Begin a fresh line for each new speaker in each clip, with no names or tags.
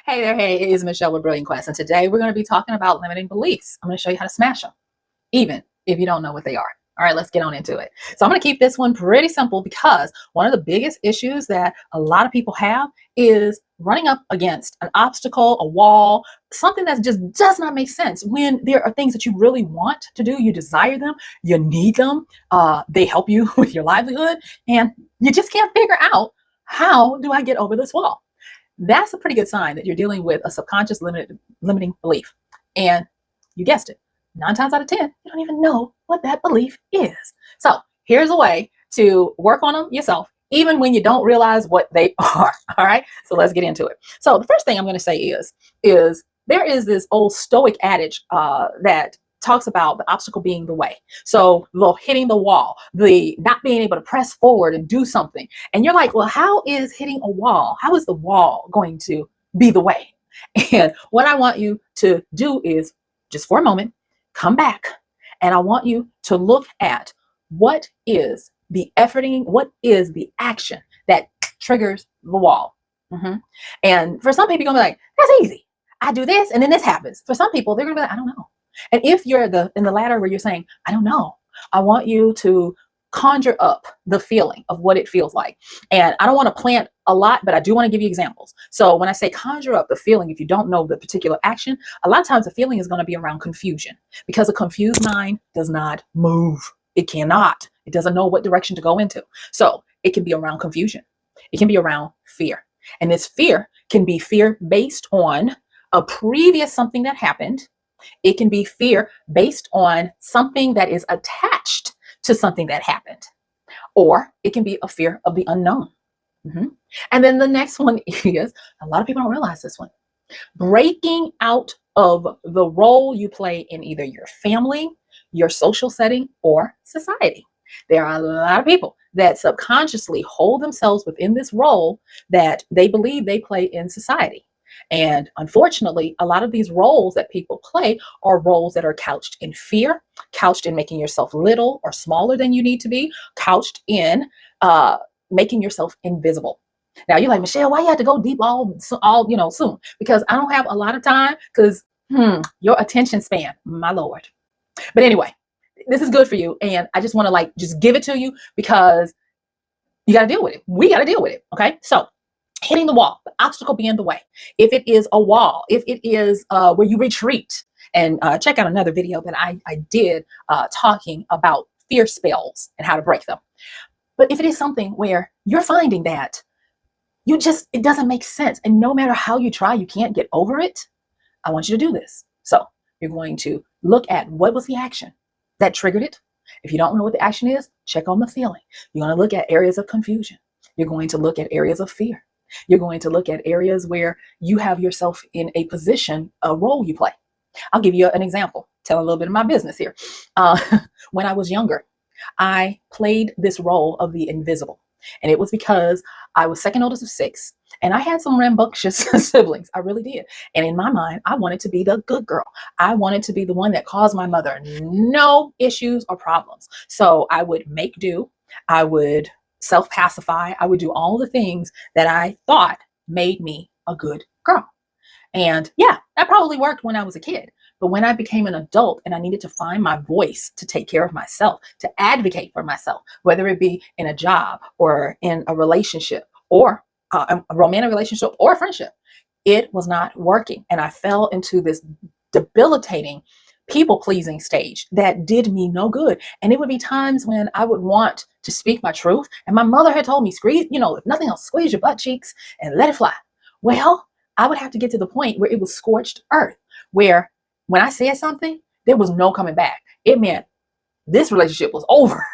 Hey there, hey, it is Michelle with Brilliant Quest, and today we're going to be talking about limiting beliefs. I'm going to show you how to smash them, even if you don't know what they are. All right, let's get on into it. So I'm going to keep this one pretty simple because one of the biggest issues that a lot of people have is running up against an obstacle, a wall, something that just does not make sense when there are things that you really want to do, you desire them, you need them, they help you with your livelihood, and you just can't figure out, how do I get over this wall? That's a pretty good sign that you're dealing with a subconscious limiting belief. And you guessed it, 9 times out of 10, you don't even know what that belief is. So here's a way to work on them yourself, even when you don't realize what they are. All right, so let's get into it. So the first thing I'm going to say is there is this old Stoic adage that talks about the obstacle being the way. So hitting the wall, the not being able to press forward and do something. And you're like, well, how is hitting a wall? How is the wall going to be the way? And what I want you to do is just for a moment, come back. And I want you to look at what is the efforting, what is the action that triggers the wall. And for some people, you're going to be like, that's easy. I do this and then this happens. For some people, they're going to be like, I don't know. And if you're in the latter where you're saying, I don't know, I want you to conjure up the feeling of what it feels like. And I don't want to plant a lot, but I do want to give you examples. So when I say conjure up the feeling, if you don't know the particular action, a lot of times the feeling is going to be around confusion, because a confused mind does not move. It cannot. It doesn't know what direction to go into. So it can be around confusion. It can be around fear. And this fear can be fear based on a previous something that happened. It can be fear based on something that is attached to something that happened, or it can be a fear of the unknown. And then the next one is, a lot of people don't realize this one, breaking out of the role you play in either your family, your social setting, or society. There are a lot of people that subconsciously hold themselves within this role that they believe they play in society. And unfortunately, a lot of these roles that people play are roles that are couched in fear, couched in making yourself little or smaller than you need to be, couched in making yourself invisible. Now you're like, Michelle, why you have to go deep all soon? Because I don't have a lot of time, because your attention span, my Lord. But anyway, this is good for you. And I just want to just give it to you, because you got to deal with it. We got to deal with it. Okay. So hitting the wall, the obstacle being the way. If it is a wall, if it is where you retreat, and check out another video that I did talking about fear spells and how to break them. But if it is something where you're finding that it doesn't make sense, and no matter how you try, you can't get over it, I want you to do this. So you're going to look at what was the action that triggered it. If you don't know what the action is, check on the feeling. You're going to look at areas of confusion. You're going to look at areas of fear. You're going to look at areas where you have yourself in a position, a role you play. I'll give you an example, tell a little bit of my business here. When I was younger, I played this role of the invisible. And it was because I was second oldest of 6, and I had some rambunctious siblings. I really did. And in my mind, I wanted to be the good girl. I wanted to be the one that caused my mother no issues or problems. So I would make do. I would self-pacify. I would do all the things that I thought made me a good girl. And yeah, that probably worked when I was a kid. But when I became an adult and I needed to find my voice to take care of myself, to advocate for myself, whether it be in a job or in a relationship, or a romantic relationship or a friendship, it was not working. And I fell into this debilitating people-pleasing stage that did me no good. And it would be times when I would want to speak my truth. And my mother had told me, squeeze, if nothing else, squeeze your butt cheeks and let it fly. Well, I would have to get to the point where it was scorched earth, where when I said something, there was no coming back. It meant this relationship was over.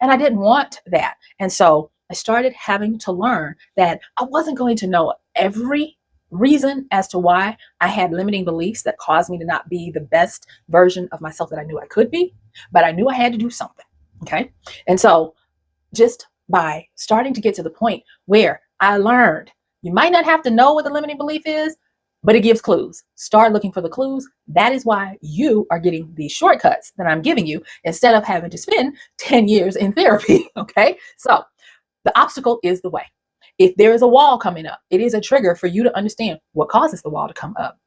And I didn't want that. And so I started having to learn that I wasn't going to know every reason as to why I had limiting beliefs that caused me to not be the best version of myself that I knew I could be, but I knew I had to do something. Okay. And so just by starting to get to the point where I learned, you might not have to know what the limiting belief is, but it gives clues. Start looking for the clues. That is why you are getting these shortcuts that I'm giving you, instead of having to spend 10 years in therapy. Okay. So the obstacle is the way. If there is a wall coming up, it is a trigger for you to understand what causes the wall to come up.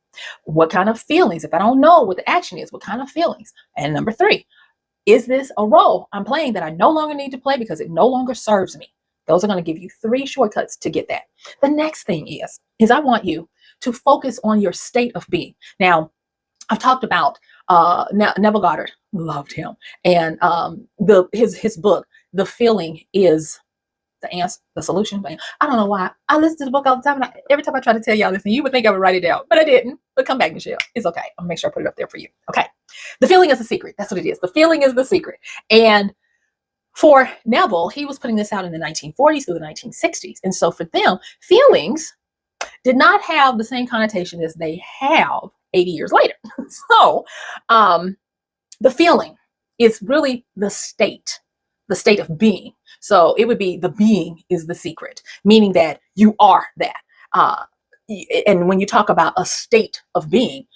What kind of feelings? If I don't know what the action is, what kind of feelings? And number 3, is this a role I'm playing that I no longer need to play because it no longer serves me? Those are going to give you 3 shortcuts to get that. The next thing is I want you to focus on your state of being. Now, I've talked about Neville Goddard, loved him, and his book, The Feeling is the answer, the solution. I don't know why I listen to the book all the time, and every time I try to tell y'all this, and you would think I would write it down, but I didn't. But come back, Michelle. It's okay. I'll make sure I put it up there for you. Okay. The feeling is the secret. That's what it is. The feeling is the secret. And for Neville, he was putting this out in the 1940s through the 1960s. And so for them, feelings did not have the same connotation as they have 80 years later. So the feeling is really the state of being. So it would be the being is the secret, meaning that you are that. And when you talk about a state of being,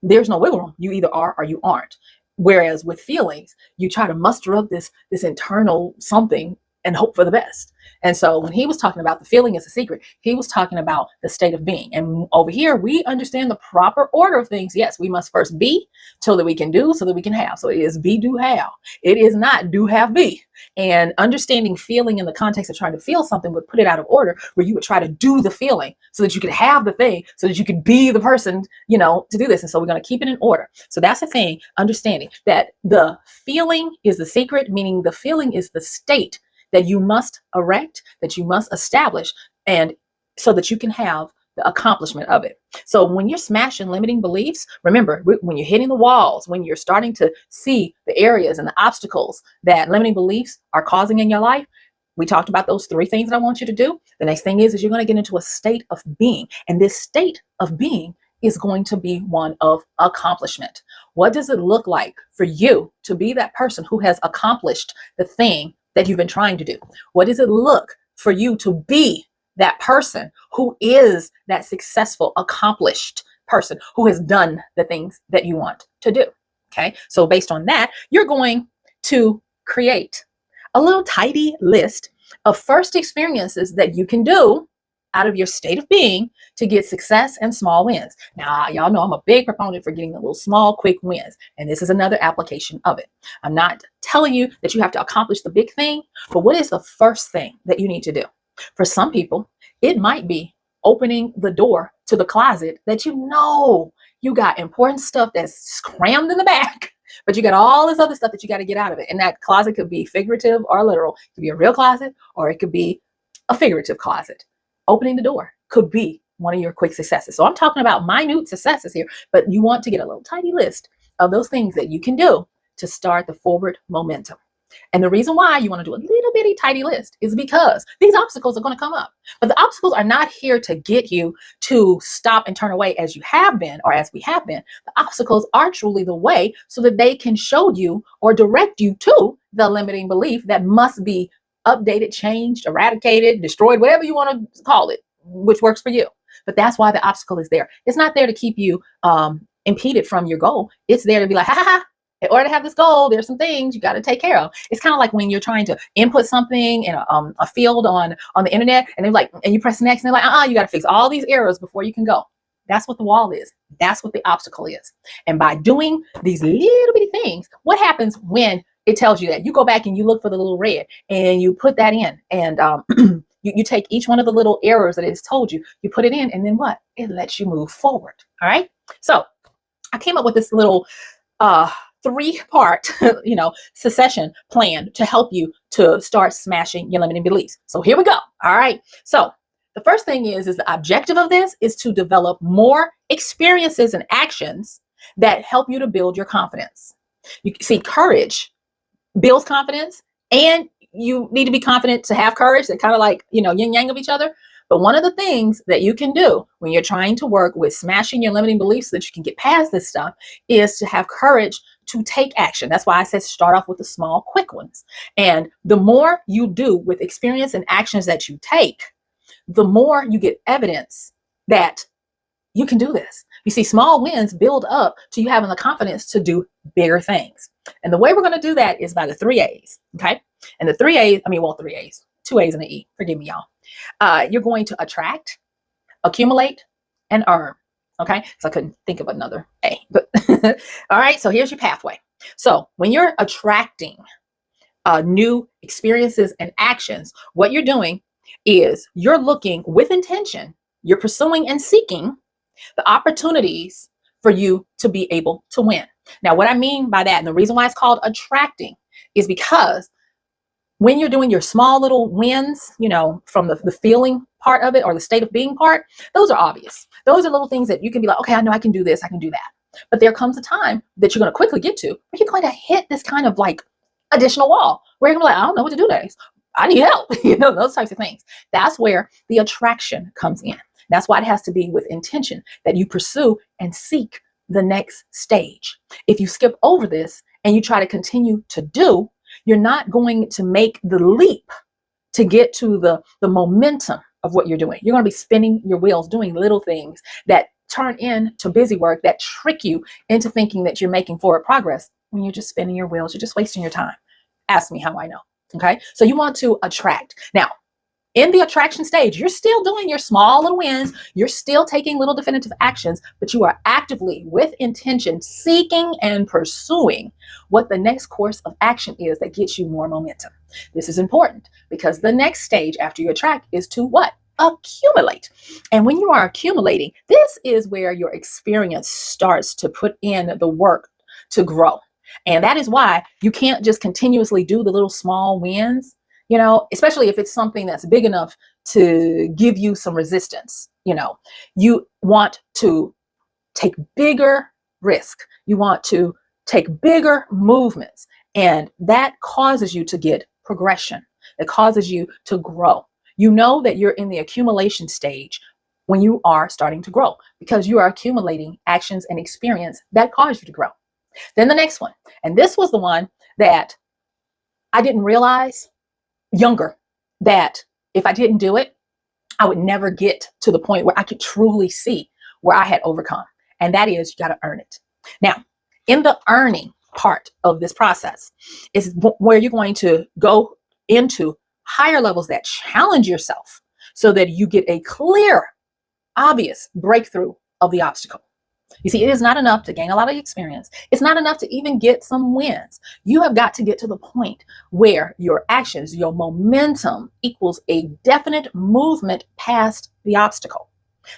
there's no wiggle room. You either are or you aren't. Whereas with feelings, you try to muster up this internal something and hope for the best. And so when he was talking about the feeling is a secret, he was talking about the state of being. And over here, we understand the proper order of things. Yes, we must first be so that we can do, so that we can have. So it is be, do, have. It is not do, have, be. And understanding feeling in the context of trying to feel something would put it out of order, where you would try to do the feeling so that you could have the thing, so that you could be the person, to do this. And so we're going to keep it in order. So that's the thing, understanding that the feeling is the secret, meaning the feeling is the state that you must erect, that you must establish, and so that you can have the accomplishment of it. So when you're smashing limiting beliefs, remember, when you're hitting the walls, when you're starting to see the areas and the obstacles that limiting beliefs are causing in your life, we talked about those 3 things that I want you to do. The next thing is you're going to get into a state of being. And this state of being is going to be one of accomplishment. What does it look like for you to be that person who has accomplished the thing that you've been trying to do? What does it look for you to be that person who is that successful, accomplished person who has done the things that you want to do? Okay. So based on that, you're going to create a little tidy list of first experiences that you can do out of your state of being to get success and small wins. Now, y'all know I'm a big proponent for getting the little small, quick wins. And this is another application of it. I'm not telling you that you have to accomplish the big thing, but what is the first thing that you need to do? For some people, it might be opening the door to the closet that you got important stuff that's crammed in the back, but you got all this other stuff that you got to get out of it. And that closet could be figurative or literal. It could be a real closet, or it could be a figurative closet. Opening the door could be one of your quick successes. So I'm talking about minute successes here, but you want to get a little tiny list of those things that you can do to start the forward momentum. And the reason why you want to do a little bitty tidy list is because these obstacles are going to come up. But the obstacles are not here to get you to stop and turn away as you have been, or as we have been. The obstacles are truly the way so that they can show you or direct you to the limiting belief that must be updated, changed, eradicated, destroyed, whatever you want to call it, which works for you. But that's why the obstacle is there. It's not there to keep you impeded from your goal. It's there to be like, ha ha ha. In order to have this goal, there's some things you got to take care of. It's kind of like when you're trying to input something in a field on the internet, and they're like, and you press next, and they're like, you got to fix all these errors before you can go. That's what the wall is. That's what the obstacle is. And by doing these little bitty things, what happens when it tells you that? You go back and you look for the little red, and you put that in, and you take each one of the little errors that it's told you, you put it in, and then what? It lets you move forward. All right. So I came up with this little 3-part, succession plan to help you to start smashing your limiting beliefs. So here we go. All right. So the first thing is the objective of this is to develop more experiences and actions that help you to build your confidence. You see, courage builds confidence, and you need to be confident to have courage. They're kind of like, yin yang of each other. But one of the things that you can do when you're trying to work with smashing your limiting beliefs so that you can get past this stuff is to have courage to take action. That's why I said start off with the small, quick ones. And the more you do with experience and actions that you take, the more you get evidence that you can do this. You see, small wins build up to you having the confidence to do bigger things. And the way we're going to do that is by the 3 A's. Okay. And the 3 A's, 3 A's, 2 A's and an E. Forgive me, y'all. You're going to attract, accumulate, and earn. Okay, so I couldn't think of another A, but all right, so here's your pathway. So when you're attracting new experiences and actions, what you're doing is you're looking with intention, you're pursuing and seeking the opportunities for you to be able to win. Now, what I mean by that, and the reason why it's called attracting, is because when you're doing your small little wins, from the feeling part of it or the state of being part, those are obvious. Those are little things that you can be like, okay, I know I can do this, I can do that. But there comes a time that you're going to quickly get to where you're going to hit this kind of like additional wall where you're going to be like, I don't know what to do next. I need help, those types of things. That's where the attraction comes in. That's why it has to be with intention that you pursue and seek the next stage. If you skip over this and you try to continue to do, you're not going to make the leap to get to the momentum of what you're doing. You're going to be spinning your wheels, doing little things that turn into busy work that trick you into thinking that you're making forward progress when you're just spinning your wheels. You're just wasting your time. Ask me how I know. Okay. So you want to attract. Now, in the attraction stage, you're still doing your small little wins. You're still taking little definitive actions, but you are actively, with intention, seeking and pursuing what the next course of action is that gets you more momentum. This is important because the next stage after you attract is to what? Accumulate. And when you are accumulating, this is where your experience starts to put in the work to grow. And that is why you can't just continuously do the little small wins. Especially if it's something that's big enough to give you some resistance. You want to take bigger risk. You want to take bigger movements. And that causes you to get progression. It causes you to grow. You know that you're in the accumulation stage when you are starting to grow because you are accumulating actions and experience that cause you to grow. Then the next one, and this was the one that I didn't realize younger, that if I didn't do it, I would never get to the point where I could truly see where I had overcome. And that is, you got to earn it. Now, in the earning part of this process is where you're going to go into higher levels that challenge yourself so that you get a clear, obvious breakthrough of the obstacle. You see, it is not enough to gain a lot of experience. It's not enough to even get some wins. You have got to get to the point where your actions, your momentum equals a definite movement past the obstacle.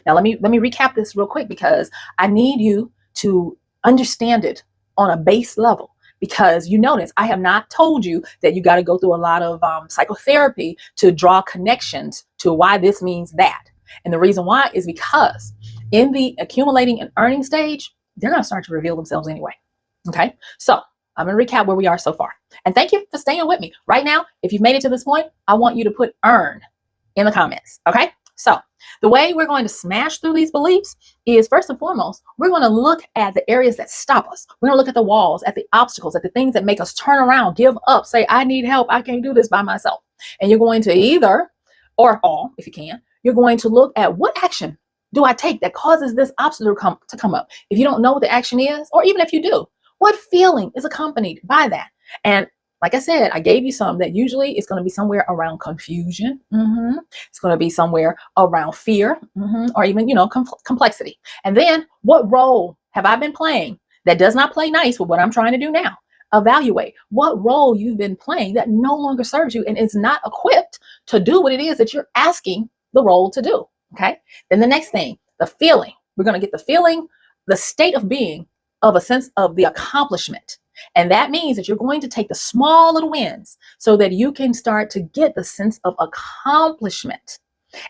Now, let me recap this real quick because I need you to understand it on a base level. Because you notice I have not told you that you got to go through a lot of psychotherapy to draw connections to why this means that. And the reason why is because in the accumulating and earning stage, they're going to start to reveal themselves anyway. Okay, so I'm going to recap where we are so far. And thank you for staying with me. Right now, if you've made it to this point, I want you to put earn in the comments. Okay, so the way we're going to smash through these beliefs is, first and foremost, we're going to look at the areas that stop us. We're going to look at the walls, at the obstacles, at the things that make us turn around, give up, say, I need help. I can't do this by myself. And you're going to either, or all, if you can, you're going to look at what action do I take that causes this obstacle to come up? If you don't know what the action is, or even if you do, what feeling is accompanied by that? And like I said, I gave you some that usually it's going to be somewhere around confusion. It's going to be somewhere around fear, or even, complexity. And then what role have I been playing that does not play nice with what I'm trying to do now? Evaluate what role you've been playing that no longer serves you and is not equipped to do what it is that you're asking the role to do. Okay. Then the next thing, the feeling. We're going to get the feeling, the state of being of a sense of the accomplishment. And that means that you're going to take the small little wins so that you can start to get the sense of accomplishment.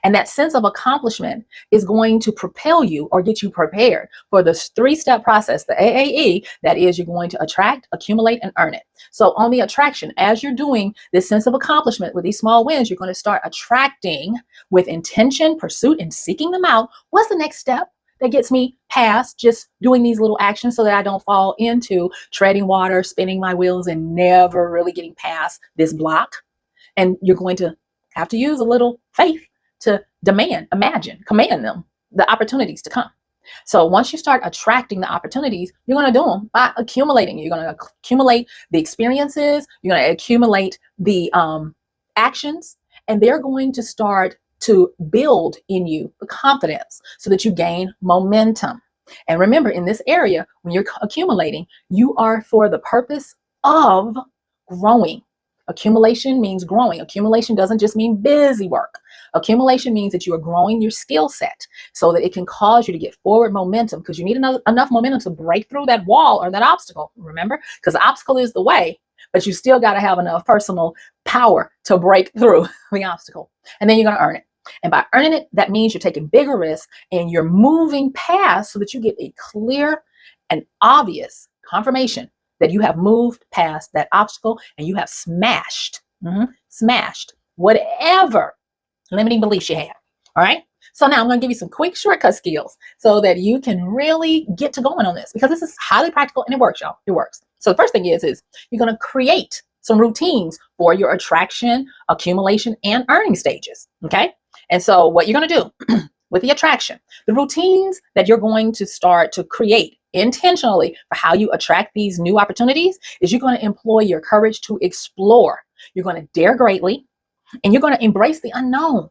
And that sense of accomplishment is going to propel you or get you prepared for this 3-step process, the AAE, that is, you're going to attract, accumulate, and earn it. So on the attraction, as you're doing this sense of accomplishment with these small wins, you're going to start attracting with intention, pursuit, and seeking them out. What's the next step that gets me past just doing these little actions so that I don't fall into treading water, spinning my wheels, and never really getting past this block? And you're going to have to use a little faith to command them, the opportunities to come. So once you start attracting the opportunities, you're going to do them by accumulating. You're going to accumulate the experiences. You're going to accumulate the actions, and they're going to start to build in you the confidence so that you gain momentum. And remember, in this area, when you're accumulating, you are for the purpose of growing. Accumulation means growing. Accumulation doesn't just mean busy work. Accumulation means that you are growing your skill set so that it can cause you to get forward momentum, because you need enough momentum to break through that wall or that obstacle. Remember, because the obstacle is the way, but you still got to have enough personal power to break through the obstacle. And then you're going to earn it. And by earning it, that means you're taking bigger risks and you're moving past so that you get a clear and obvious confirmation that you have moved past that obstacle and you have smashed whatever limiting beliefs you have. All right. So now I'm going to give you some quick shortcut skills so that you can really get to going on this, because this is highly practical and it works, y'all. It works. So the first thing is you're going to create some routines for your attraction, accumulation, and earning stages. Okay. And so what you're going to do with the attraction, the routines that you're going to start to create intentionally for how you attract these new opportunities is you're going to employ your courage to explore. You're going to dare greatly, and you're going to embrace the unknown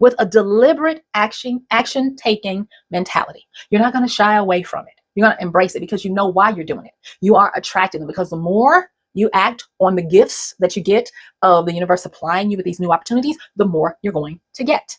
with a deliberate action-taking mentality. You're not going to shy away from it. You're going to embrace it because you know why you're doing it. You are attracting them, because the more you act on the gifts that you get of the universe supplying you with these new opportunities, the more you're going to get.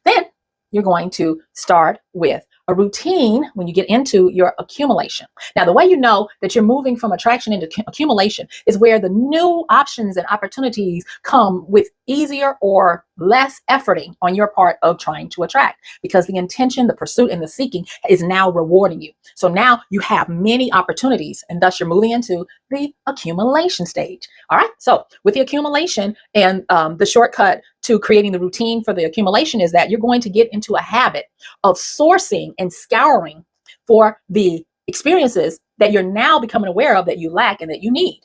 Then you're going to start with a routine when you get into your accumulation. Now, the way you know that you're moving from attraction into accumulation is where the new options and opportunities come with easier or less efforting on your part of trying to attract, because the intention, the pursuit, and the seeking is now rewarding you. So now you have many opportunities, and thus you're moving into the accumulation stage. All right. So with the accumulation and the shortcut to creating the routine for the accumulation is that you're going to get into a habit of sourcing and scouring for the experiences that you're now becoming aware of that you lack and that you need.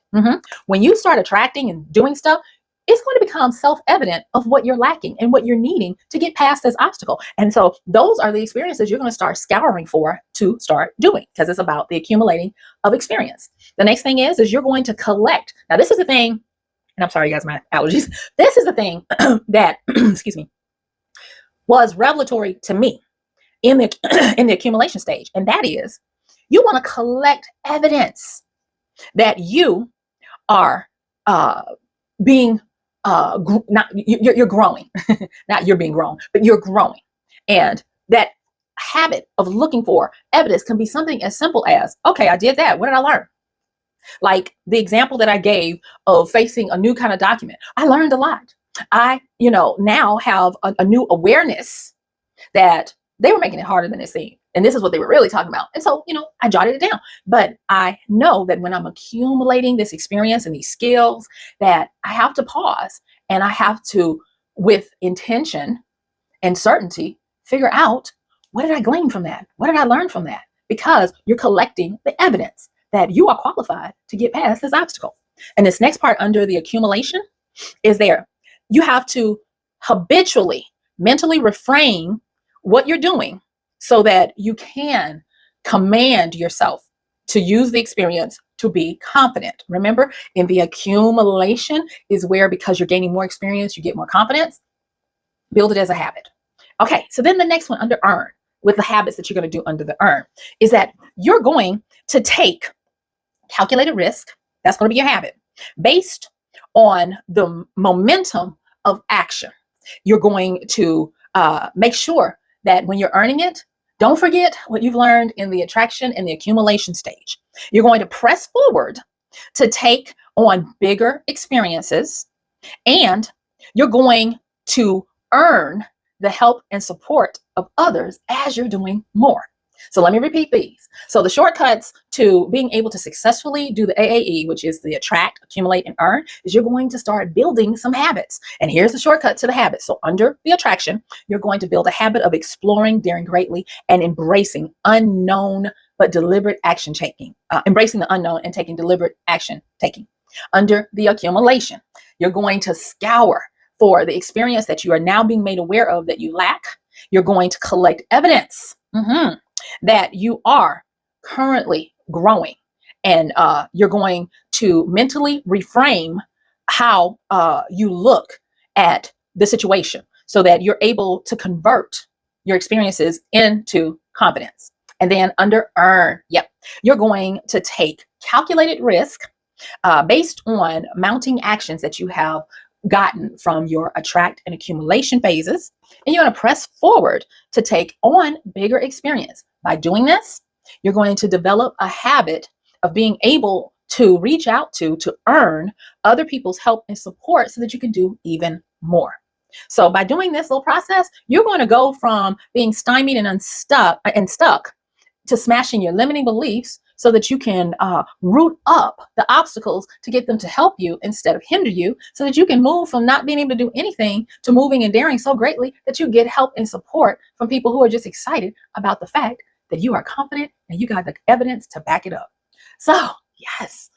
When you start attracting and doing stuff, it's going to become self-evident of what you're lacking and what you're needing to get past this obstacle. And so those are the experiences you're going to start scouring for to start doing, because it's about the accumulating of experience. The next thing is you're going to collect. Now, this is the thing, and I'm sorry, you guys, my allergies. This is the thing that, excuse me, was revelatory to me in the accumulation stage. And that is, you want to collect evidence that you are being you're growing. Not you're being grown, but you're growing. And that habit of looking for evidence can be something as simple as, okay, I did that. What did I learn? Like the example that I gave of facing a new kind of document. I learned a lot. I, now have a new awareness that they were making it harder than it seemed. And this is what they were really talking about. And so, I jotted it down. But I know that when I'm accumulating this experience and these skills, that I have to pause and I have to, with intention and certainty, figure out, what did I glean from that? What did I learn from that? Because you're collecting the evidence that you are qualified to get past this obstacle. And this next part under the accumulation is there. You have to habitually, mentally reframe what you're doing so that you can command yourself to use the experience to be confident. Remember, in the accumulation is where, because you're gaining more experience, you get more confidence. Build it as a habit. Okay, so then the next one under earn, with the habits that you're going to do under the earn, is that you're going to take calculated risk. That's going to be your habit based on the momentum of action. You're going to make sure that when you're earning it, don't forget what you've learned in the attraction and the accumulation stage. You're going to press forward to take on bigger experiences, and you're going to earn the help and support of others as you're doing more. So let me repeat these. So the shortcuts to being able to successfully do the AAE, which is the attract, accumulate, and earn, is you're going to start building some habits. And here's the shortcut to the habits. So under the attraction, you're going to build a habit of exploring, daring greatly, and embracing unknown but deliberate action taking. Embracing the unknown and taking deliberate action taking. Under the accumulation, you're going to scour for the experience that you are now being made aware of that you lack. You're going to collect evidence that you are currently growing, and you're going to mentally reframe how you look at the situation. so that you're able to convert your experiences into confidence. And then under earn, yep, you're going to take calculated risk based on mounting actions that you have gotten from your attract and accumulation phases. And you're going to press forward to take on bigger experience. By doing this, you're going to develop a habit of being able to reach out to earn other people's help and support so that you can do even more. So by doing this little process, you're going to go from being stymied and stuck to smashing your limiting beliefs so that you can root up the obstacles to get them to help you instead of hinder you, so that you can move from not being able to do anything to moving and daring so greatly that you get help and support from people who are just excited about the fact that you are confident and you got the evidence to back it up. So yes,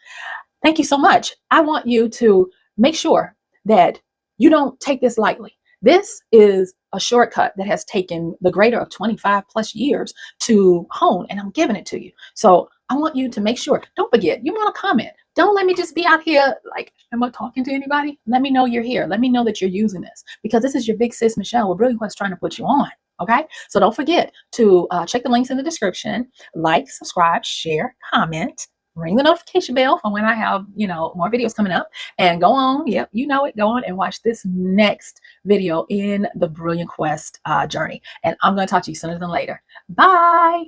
thank you so much. I want you to make sure that you don't take this lightly. This is a shortcut that has taken the greater of 25 plus years to hone, and I'm giving it to you. So I want you to make sure, don't forget, you want to comment. Don't let me just be out here like, am I talking to anybody? Let me know you're here. Let me know that you're using this, because this is your big sis, Michelle, with Brilliant Quest, trying to put you on. Okay, so don't forget to check the links in the description, like, subscribe, share, comment, ring the notification bell for when I have, more videos coming up, and go on. Yep, you know it. Go on and watch this next video in the Brilliant Quest journey. And I'm going to talk to you sooner than later. Bye.